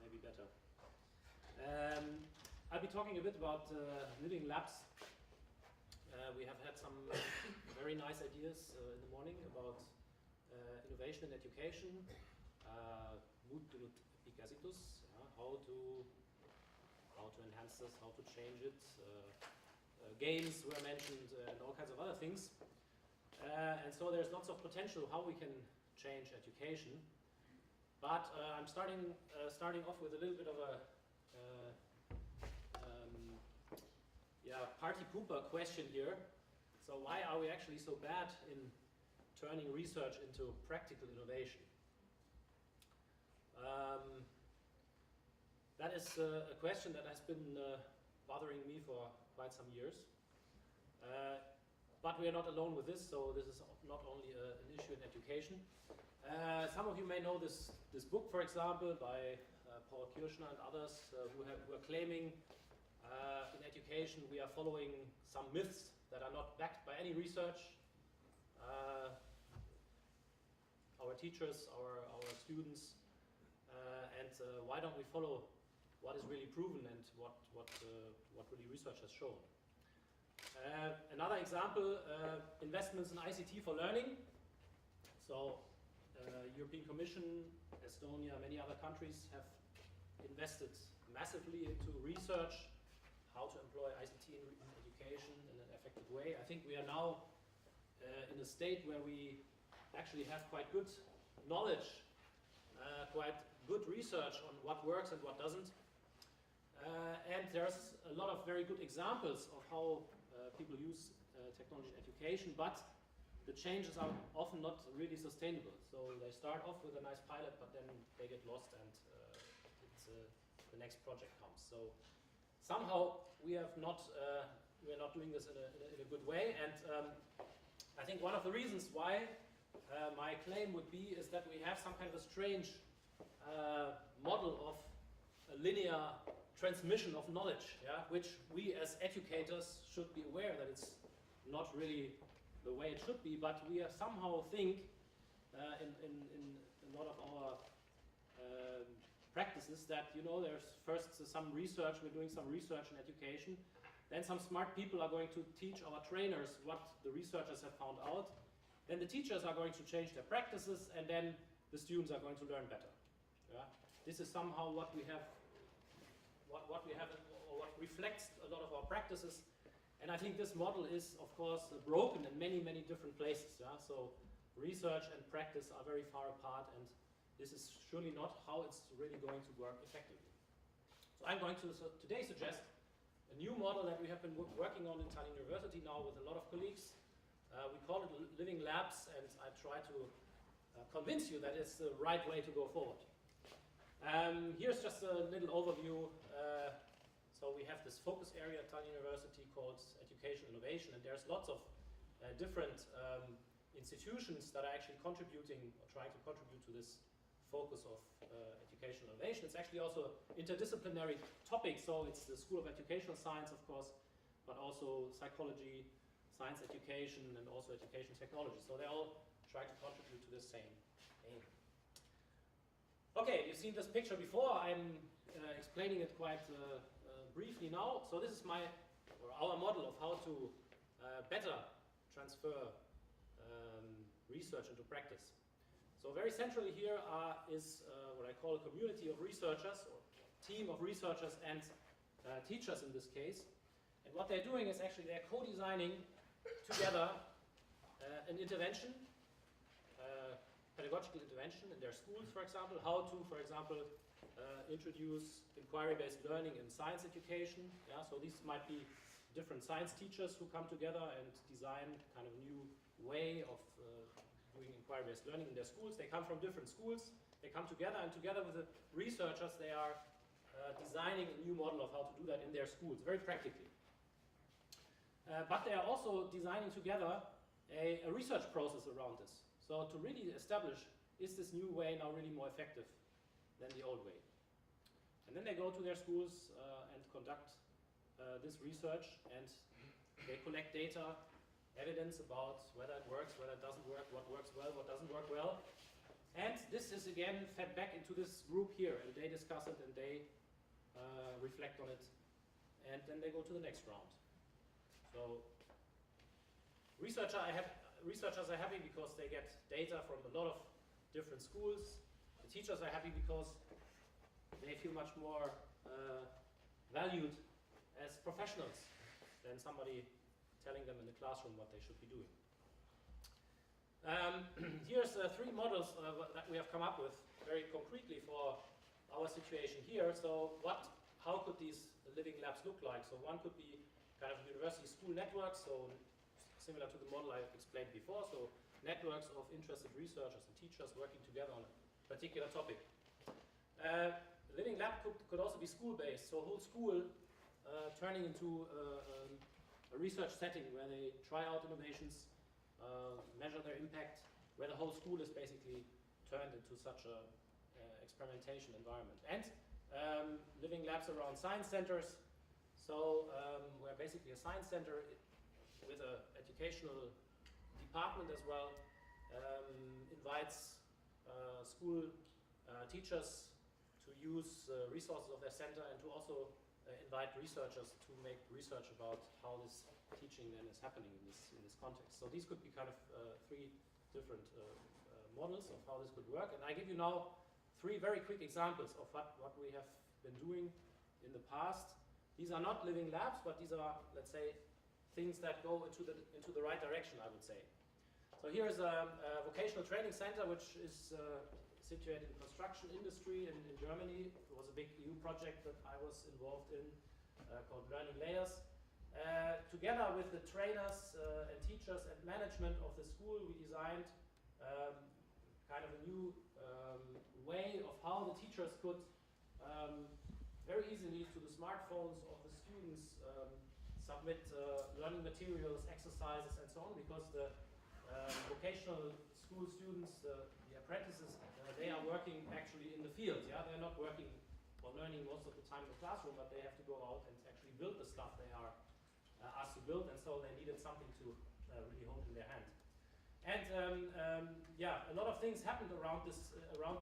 maybe better. I'll be talking a bit about living labs. We have had some very nice ideas in the morning about innovation in education, how to enhance this, how to change it. Games were mentioned and all kinds of other things. And so there's lots of potential how we can change education. But I'm starting off with a little bit of a party pooper question here. So why are we actually so bad in turning research into practical innovation? That is a question that has been bothering me for quite some years. But we are not alone with this, so this is not only an issue in education. Some of you may know this book, for example, by Paul Kirschner and others who are claiming in education we are following some myths that are not backed by any research. Our teachers, our students, and why don't we follow what is really proven and what really research has shown. Another example, investments in ICT for learning. So European Commission, Estonia, many other countries have invested massively into research, how to employ ICT in education in an effective way. I think we are now in a state where we actually have quite good knowledge, quite good research on what works and what doesn't. And there's a lot of very good examples of how people use technology in education, but the changes are often not really sustainable. So they start off with a nice pilot, but then they get lost and the next project comes. So somehow we are not doing this in a good way. And I think one of the reasons why my claim would be is that we have some kind of a strange model of a linear transmission of knowledge, which we as educators should be aware that it's not really the way it should be, but we somehow think in a lot of our practices that, there's first some research, we're doing some research in education, then some smart people are going to teach our trainers what the researchers have found out, then the teachers are going to change their practices, and then the students are going to learn better. This is somehow what we have, or what reflects a lot of our practices. And I think this model is, of course, broken in many, many different places. So research and practice are very far apart, and this is surely not how it's really going to work effectively. So I'm going to today suggest a new model that we have been working on in Tallinna University now with a lot of colleagues. We call it living labs, and I try to convince you that it's the right way to go forward. Here's just a little overview. So we have this focus area at Tallinna University called Education Innovation, and there's lots of different institutions that are actually contributing or trying to contribute to this focus of education innovation. It's actually also interdisciplinary topic, so it's the School of Educational Science, of course, but also psychology, science education, and also education technology. So they all try to contribute to the same aim. Okay, you've seen this picture before. I'm explaining it quite briefly now. So this is our model of how to better transfer research into practice. So very centrally here is what I call a community of researchers, or team of researchers and teachers in this case. And what they're doing is actually they're co-designing together an intervention, pedagogical intervention in their schools, for example, how to, for example, introduce inquiry-based learning in science education. So these might be different science teachers who come together and design kind of a new way of doing inquiry-based learning in their schools. They come from different schools, they come together, and together with the researchers they are designing a new model of how to do that in their schools, very practically. But they are also designing together a research process around this. So to really establish, is this new way now really more effective than the old way? And then they go to their schools and conduct this research, and they collect data, evidence about whether it works, whether it doesn't work, what works well, what doesn't work well. And this is again fed back into this group here, and they discuss it and they reflect on it, and then they go to the next round. So researchers are happy because they get data from a lot of different schools. The teachers are happy because they feel much more valued as professionals than somebody telling them in the classroom what they should be doing. Here's 3 models that we have come up with very concretely for our situation here. So how could these living labs look like? So one could be kind of university school networks, so similar to the model I explained before, so networks of interested researchers and teachers working together on a particular topic. The living lab could also be school-based, so a whole school turning into a research setting where they try out innovations, measure their impact, where the whole school is basically turned into such a experimentation environment. And living labs around science centers, so we're basically a science center with an educational department as well, invites school teachers to use resources of their center and to also invite researchers to make research about how this teaching then is happening in this context. So these could be kind of 3 different models of how this could work. And I give you now 3 very quick examples of what we have been doing in the past. These are not living labs, but these are, let's say, things that go into the right direction, I would say. So here is a vocational training center which is situated in the construction industry in Germany. It was a big EU project that I was involved in called Learning Layers. Together with the trainers and teachers and management of the school, we designed kind of a new way of how the teachers could very easily to the smartphones of the students submit learning materials, exercises, and so on, because the vocational school students, the apprentices, they are working actually in the field. Yeah, they're not working or learning most of the time in the classroom, but they have to go out and actually build the stuff they are asked to build, and so they needed something to really hold in their hand. And yeah, a lot of things happened around this